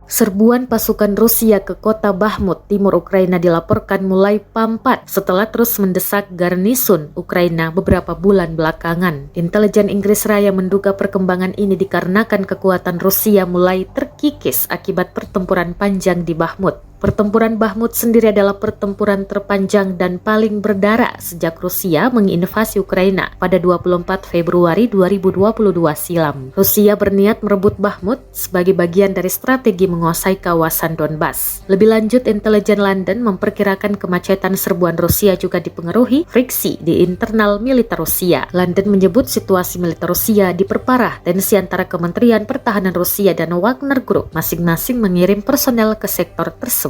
Serbuan pasukan Rusia ke kota Bakhmut, timur Ukraina dilaporkan mulai pampat setelah terus mendesak garnisun Ukraina beberapa bulan belakangan. Intelijen Inggris Raya menduga perkembangan ini dikarenakan kekuatan Rusia mulai terkikis akibat pertempuran panjang di Bakhmut. Pertempuran Bakhmut sendiri adalah pertempuran terpanjang dan paling berdarah sejak Rusia menginvasi Ukraina pada 24 Februari 2022 silam. Rusia berniat merebut Bakhmut sebagai bagian dari strategi menguasai kawasan Donbas. Lebih lanjut, intelijen London memperkirakan kemacetan serbuan Rusia juga dipengaruhi friksi di internal militer Rusia. London menyebut situasi militer Rusia diperparah tensi antara Kementerian Pertahanan Rusia dan Wagner Group masing-masing mengirim personel ke sektor tersebut.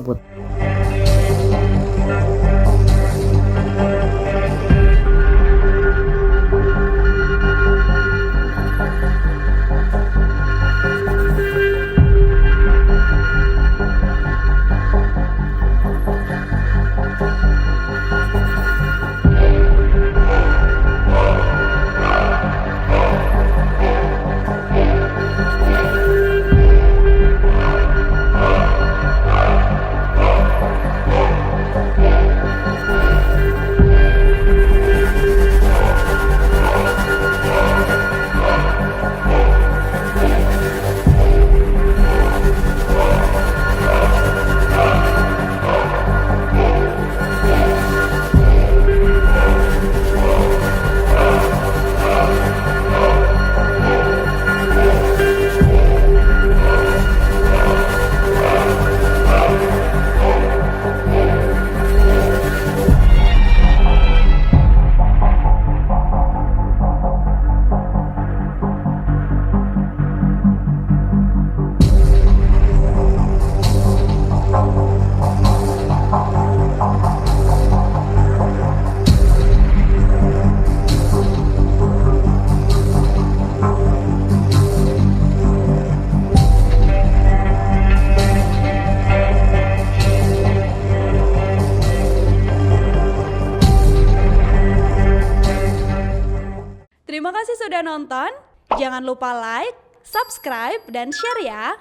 Terima kasih sudah nonton. Jangan lupa like, subscribe, dan share ya.